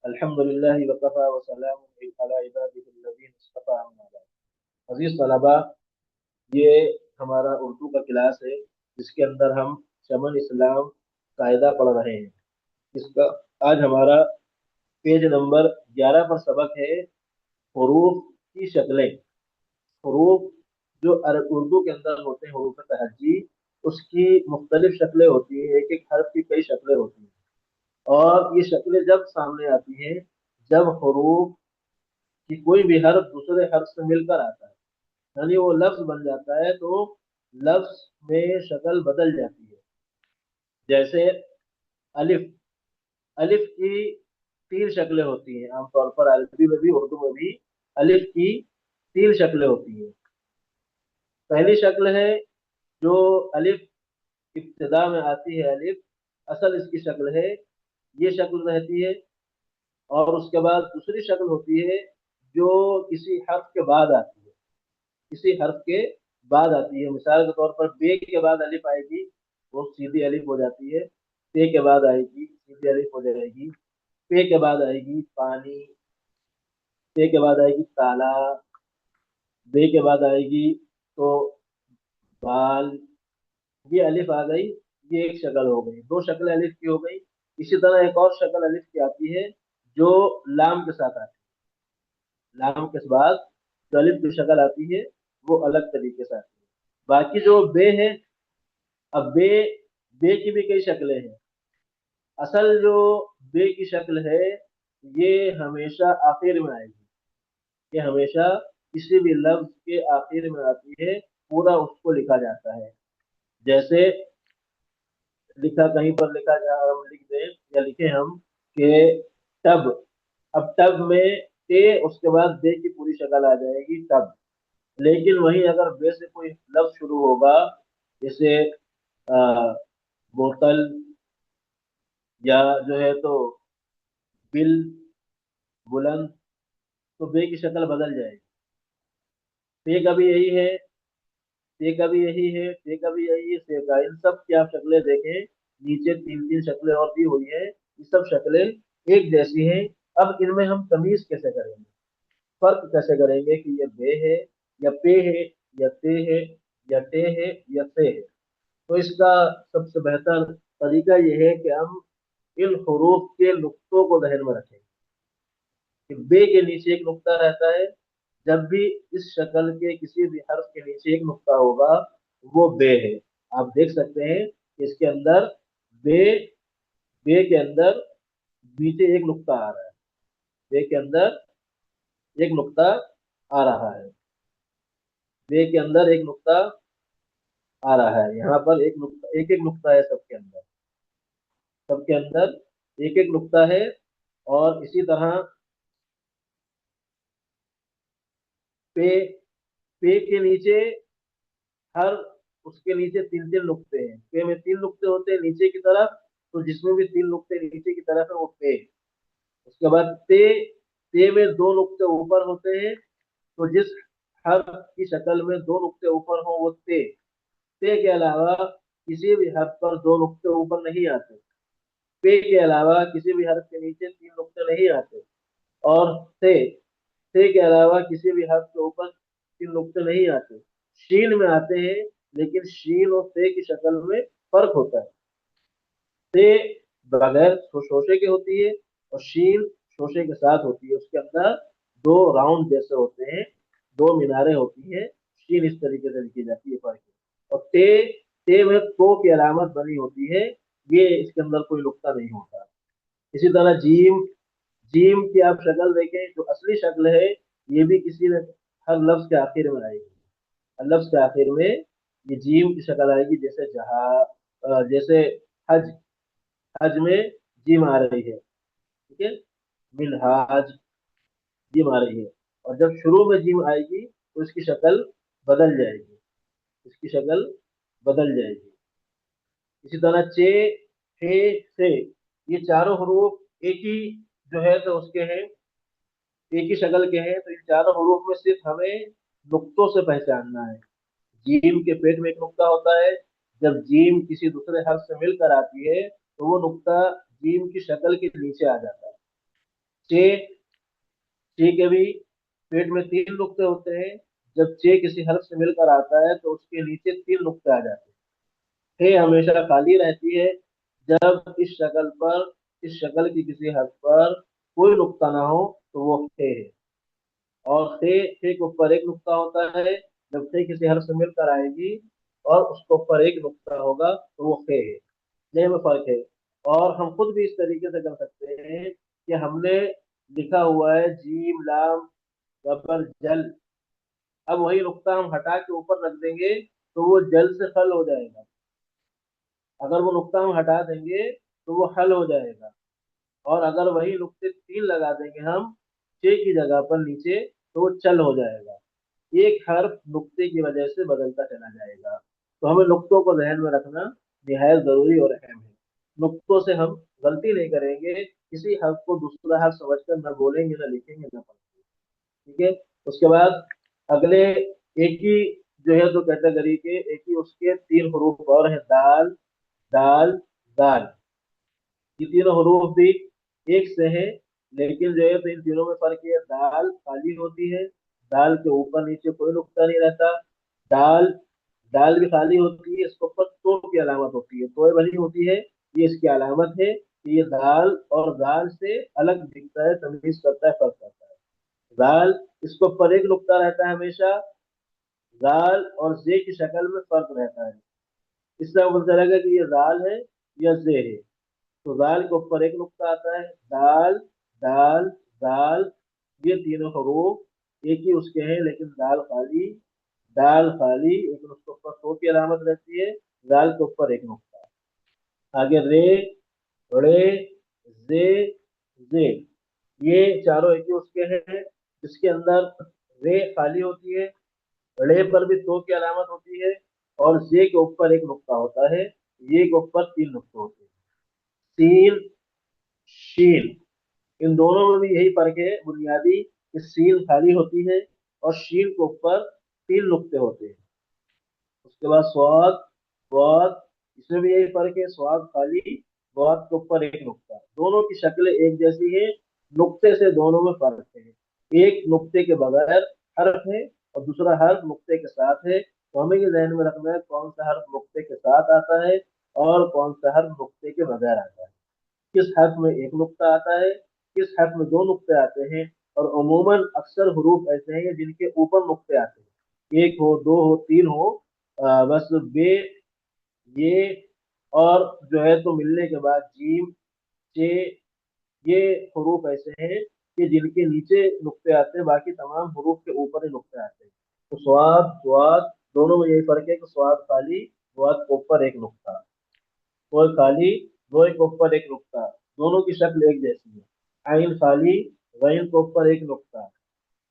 अल्हम्दुलिल्लाह वकफ़ा वसलामुन अला इबादिही अल्लज़ीना इस्तफ़ा अम्मा बाद। अज़ीज़ तलबा, ये हमारा उर्दू का क्लास है जिसके अंदर हम चमन इस्लाम कायदा पढ़ रहे हैं। इसका आज हमारा पेज नंबर 11 पर सबक है हरूफ की शक्लें। हरूफ जो उर्दू के अंदर होते हैं, हरूफ तहज्जी, उसकी मुख्तलिफ शक्लें होती हैं। एक एक हर्फ की कई शक्लें होती हैं और ये शक्लें जब सामने आती हैं जब हरूफ कि कोई भी हर्फ दूसरे हर्फ से मिलकर आता है, यानी वो लफ्ज बन जाता है, तो लफ्ज में शक्ल बदल जाती है। जैसे अलिफ। अलिफ की तीन शक्लें होती हैं आमतौर पर, अरबी में भी उर्दू में भी अलिफ की तीन शक्लें होती हैं। पहली शक्ल है जो अलिफ इब्तिदा में आती है, अलिफ असल इसकी शक्ल है, ये शक्ल रहती है। और उसके बाद दूसरी शक्ल होती है जो किसी हर्फ के बाद आती है, किसी हर्फ के बाद आती है। मिसाल के तौर पर बे के बाद अलिफ आएगी, वो सीधी अलिफ हो जाती है। ते के बाद आएगी, सीधी अलिफ हो जाएगी। पे के बाद आएगी पानी। ते के बाद आएगी ताला। बे के बाद आएगी तो बाल। ये अलिफ आ गई, ये एक शक्ल हो गई, दो शक्लें अलिफ की हो गई। इसी तरह एक और शक्ल अलिफ की आती है जो लाम के साथ आती है। लाम के बाद जो अलिफ की शक्ल आती है वो अलग तरीके से आती है। बाकी जो बे है, अब बे की भी कई शक्लें हैं। असल जो बे की शक्ल है ये हमेशा आखिर में आएगी। ये हमेशा किसी भी लफ्ज के आखिर में आती है, पूरा उसको लिखा जाता है। जैसे लिखा कहीं पर लिखा जा, हम लिख दें या लिखे हम कि टब। अब टब में ते उसके बाद बे की पूरी शक्ल आ जाएगी, टब। लेकिन वहीं अगर बे से कोई लफ्ज शुरू होगा, जैसे आ, बोतल, या जो है तो बिल, बुलंद, तो बे की शक्ल बदल जाएगी। पे का भी यही है, ते का भी यही है, ते का भी यही है, से का। इन सब की आप शक्लें देखें, नीचे तीन तीन शक्लें और दी हुई है, ये सब शक्लें एक जैसी हैं। अब इनमें हम तमीज कैसे करेंगे, फर्क कैसे करेंगे कि ये बे है या पे है या ते है या टे है या से है। तो इसका सबसे बेहतर तरीका ये है कि हम इन हरूफ के नुक्तों को जहन में रखें कि बे के नीचे एक नुक्ता रहता है। जब भी इस शक्ल के किसी भी हर्फ के नीचे एक नुक्ता होगा वो बे है। आप देख सकते हैं कि इसके अंदर बे बे के अंदर नीचे एक नुक्ता आ रहा है। बे के अंदर एक नुक्ता आ रहा है। बे के अंदर एक नुक्ता आ रहा है। यहाँ पर एक नुक्ता, एक एक नुक्ता है सबके अंदर, सबके अंदर एक एक नुक्ता है। और इसी तरह पे पे के नीचे हर उसके नीचे तीन तीन नुक्ते हैं। पे में तीन नुक्ते होते हैं नीचे की तरफ, तो जिसमें भी तीन नुक्ते नीचे की तरफ है वो पे। उसके बाद ते में दो नुक्ते ऊपर होते हैं, तो जिस हर्फ की शक्ल में दो नुक्ते ऊपर हो वो ते के अलावा किसी भी हर्फ पर दो नुक्ते ऊपर नहीं आते। पे के अलावा किसी भी हर्फ के नीचे तीन नुक्ते नहीं आते। और से के अलावा किसी भी हर्फ के ऊपर तीन नुक्ते नहीं आते। शीन में आते हैं, लेकिन शीन और से की शक्ल में फर्क होता है। से बगैर शोशे के होती है और शीन शोशे के साथ होती है। उसके अंदर दो राउंड जैसे होते हैं, दो मीनारें होती हैं। शीन इस तरीके से लिखी जाती है, फर्क है। और ते में तो की अलामत बनी होती है, ये इसके अंदर कोई नुक्ता नहीं होता। इसी तरह जीम। जीम की आप शक्ल देखें, जो असली शक्ल है ये भी किसी न हर लफ्ज के आखिर में आएगी। हर लफ्ज के आखिर में ये जीम की शक्ल आएगी। जैसे जैसे हज। हज में जिम आ रही है, ठीक है। मिनहाज, जिम आ रही है। और जब शुरू में जिम आएगी तो इसकी शक्ल बदल जाएगी, इसकी शक्ल बदल जाएगी। इसी तरह चे, थे, से, ये चारों हरूफ एक ही जो है तो उसके हैं, एक ही शक्ल के हैं। तो इन चारों हरूफ में सिर्फ हमें नुक्तों से पहचानना है। जीम के पेट में एक नुक्ता होता है। जब जीम किसी दूसरे हर्फ से मिलकर आती है तो वो नुक्ता जीम की शक्ल के नीचे आ जाता है। चे, चे के भी पेट में 3 नुक्ते होते हैं। जब चे किसी हर्फ से मिलकर आता है तो उसके नीचे 3 नुक्ते आ जाते हैं। हे हमेशा खाली रहती है जब इस शक्ल की किसी हर्फ पर कोई नुक्ता ना हो तो वो हे है। और थे के ऊपर एक नुक्ता होता है जब थे किसी हर्फ से मिलकर आएगी, और उसके ऊपर एक नुक्ता होगा तो वो खे है। ये में फर्क है। और हम खुद भी इस तरीके से कर सकते हैं कि हमने लिखा हुआ है जीम लाम जबर जल, अब वही नुक्ता हम हटा के ऊपर रख देंगे तो वो जल से फल हो जाएगा। अगर वो नुक्ता हम हटा देंगे तो वो हल हो जाएगा। और अगर वही नुक्ते 3 लगा देंगे हम चे की जगह पर नीचे तो वो चल हो जाएगा। एक हर्फ नुक्ते की वजह से बदलता चला जाएगा। तो हमें नुक्तों को ध्यान में रखना निहायत जरूरी और अहम है। नुक्तों से हम गलती नहीं करेंगे, किसी हर्फ को दूसरा हर्फ समझकर न बोलेंगे, न लिखेंगे, न पढ़ेंगे। ठीक है। उसके बाद अगले एक ही जो है दो कैटेगरी के एक ही उसके 3 हरूफ और हैं, दाल दाल दाल। ये तीनों हरूफ भी एक से हैं, लेकिन जो है तो इन तीनों में फर्क है। दाल खाली होती है, दाल के ऊपर नीचे कोई नुक्ता नहीं रहता। दाल दाल भी खाली होती है, इसके ऊपर तो की अलामत होती है, तोय बनी होती है। ये इसकी अलामत है कि ये दाल और दाल से अलग दिखता है, तमीज करता है, फर्क करता है। दाल, इसके ऊपर एक नुक्ता रहता है हमेशा। दाल और जे की शक्ल में फर्क रहता है। इससे आप पता चलेगा कि ये दाल है या जे है। तो दाल के ऊपर एक नुक्ता आता है। दाल दाल दाल, ये तीनों हरूफ एक ही उसके हैं, लेकिन दाल खाली, लेकिन उसके ऊपर तो की अलामत रहती है। दाल के ऊपर एक नुक्ता। आगे रे, रे, जे, जे, ये चारों एक ही उसके हैं, जिसके अंदर रे खाली होती है, रे पर भी तो की अलामत होती है, और जे के ऊपर एक नुक्ता होता है, ये के ऊपर 3 नुक्ते होते हैं। सीन, शीन, इन दोनों में भी यही फर्क है बुनियादी, कि सीन खाली होती है और शीन के ऊपर 3 नुक्ते होते हैं। उसके बाद स्वाद, स्वाद, इसमें भी यही फर्क है, स्वाद खाली, स्वाद के ऊपर एक नुक्ता। दोनों की शक्लें एक जैसी है, नुक्ते से दोनों में फर्क है। एक नुक्ते के बगैर हर्फ है और दूसरा हर्फ नुक्ते के साथ है। तो हमें ये ध्यान में रखना है कौन सा हर्फ नुक्ते के साथ आता है और कौन सा हर्फ नुक्ते के बगैर आता है। किस हर्फ में एक नुक्ता आता है, किस हर्फ में 2 नुक्ते आते हैं। और अमूमन अक्सर हरूफ ऐसे हैं जिनके ऊपर नुक्ते आते हैं, एक हो, दो हो, तीन हो। बस बे, ये, और जो है तो मिलने के बाद जीम, चे, ये हरूफ ऐसे हैं कि जिनके नीचे नुक्ते आते हैं, बाकी तमाम हरूफ के ऊपर ही नुक्ते आते हैं। तो स्वाद, स्वाद, दोनों में यही फर्क है कि स्वाद खाली, स्वाद के ऊपर एक नुक्ता, और खाली, दो के ऊपर एक नुक्ता। दोनों की शक्ल एक जैसी है। आइन खाली, गैन के ऊपर एक नुक्ता।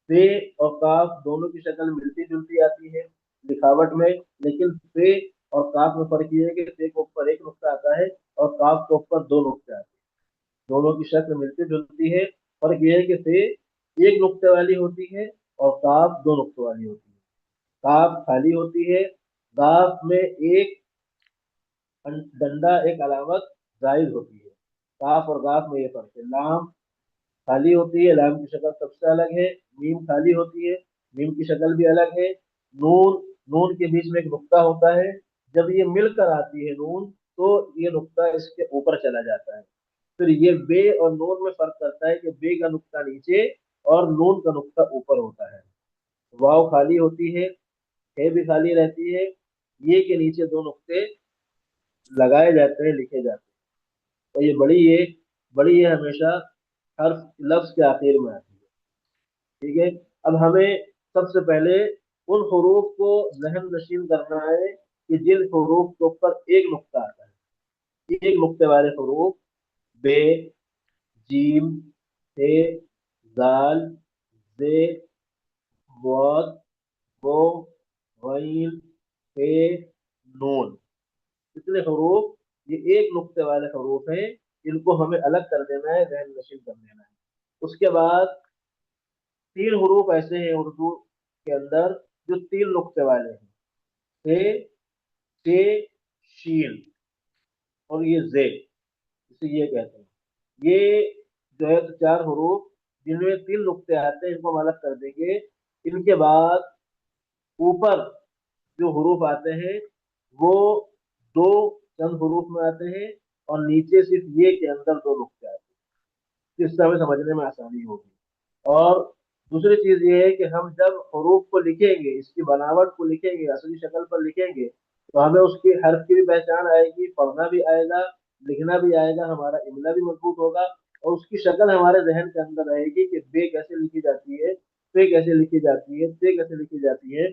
पे और काफ दोनों की शक्ल मिलती जुलती आती है लिखावट में, लेकिन पे और काफ में फर्क ये है कि पे के ऊपर एक नुक्ता आता है और काफ के ऊपर 2 नुक्ते आते हैं। दोनों की शक्ल मिलती जुलती है। फर्क ये है कि पे एक नुक्ते वाली होती है और काफ 2 नुक्ते वाली होती है। काफ खाली होती है, काफ में एक डंडा, एक अलामत जायज होती है। काफ और गाफ में ये फर्क है। लाम खाली होती है, लाम की शक्ल सबसे अलग है। मीम खाली होती है, मीम की शक्ल भी अलग है। नून, नून के बीच में एक नुक्ता होता है। जब ये मिलकर आती है नून, तो ये नुक्ता इसके ऊपर चला जाता है। फिर ये बे और नून में फर्क करता है कि बे का नुक्ता नीचे और नून का नुक्ता ऊपर होता है। वाव खाली होती है भी खाली रहती है। ये के नीचे 2 नुक्ते लगाए जाते हैं, लिखे जाते हैं। और ये बड़ी ये हमेशा हर लफ्ज के आखिर में आती है। ठीक है। अब हमें सबसे पहले उन हरूफ को जहन नशीन करना है कि जिन हरूफ के ऊपर एक नुक्ता आता है। एक नुक्ते वाले हरूफ, बे, जीम, हे, दाल, जे, बहुत, वो, गैन, हे, नून, इतने हरूफ, ये एक नुक्ते वाले हरूफ हैं। इनको हमें अलग कर देना है, जहन नशीन कर देना है। उसके बाद 3 हरूफ ऐसे हैं उर्दू के अंदर जो 3 नुक्ते वाले हैं, से, से, शीन, और ये जे, इसे ये कहते हैं। ये जो है तो 4 हरूफ जिनमें 3 नुक्ते आते हैं, इनको हम अलग कर देंगे। इनके बाद ऊपर जो हरूफ आते हैं वो दो चंद हरूफ में आते हैं, और नीचे सिर्फ ये के अंदर 2 नुक्ते आते हैं, जिससे हमें समझने में आसानी होगी। और दूसरी चीज ये है कि हम जब हरूफ को लिखेंगे, इसकी बनावट को लिखेंगे, असली शक्ल पर लिखेंगे, तो हमें उसकी हर्फ की भी पहचान आएगी, पढ़ना भी आएगा, लिखना भी आएगा, हमारा इमला भी मजबूत होगा। और उसकी शक्ल हमारे जहन के अंदर रहेगी कि बे कैसे लिखी जाती है, पे कैसे लिखी जाती है, ते कैसे लिखी जाती है,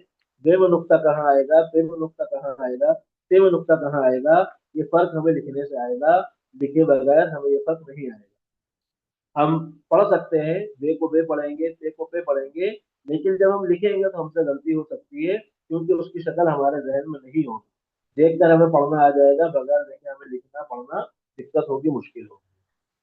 बे में नुक्ता कहाँ आएगा, पे में नुक्ता कहाँ आएगा, ते में नुक्ता कहाँ आएगा। ये फर्क हमें लिखने से आएगा, लिखे बगैर हमें ये फर्क नहीं आएगा। हम पढ़ सकते हैं, बे को बे पढ़ेंगे, ते को पे पढ़ेंगे, लेकिन जब हम लिखेंगे तो हमसे गलती हो सकती है, क्योंकि उसकी शक्ल हमारे जहन में नहीं होगी। देखकर हमें पढ़ना आ जाएगा, बगैर देखे हमें लिखना पढ़ना दिक्कत होगी, मुश्किल होगी।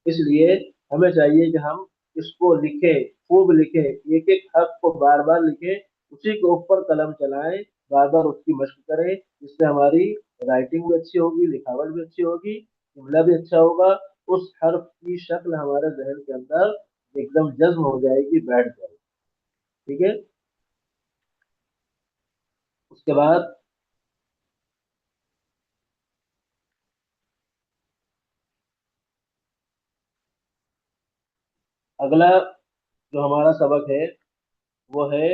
इसलिए हमें चाहिए कि हम इसको लिखें, खूब लिखें, एक एक हर्फ को बार बार लिखें, उसी के ऊपर कलम चलाएं, बार बार उसकी मशक करें, जिससे हमारी राइटिंग भी अच्छी होगी, लिखावट भी अच्छी होगी, जुमला भी अच्छा होगा। उस हर्फ की शक्ल हमारे जहन के अंदर एकदम जज्म हो जाएगी, बैठ जाएगी। ठीक है। उसके बाद अगला जो हमारा सबक है वो है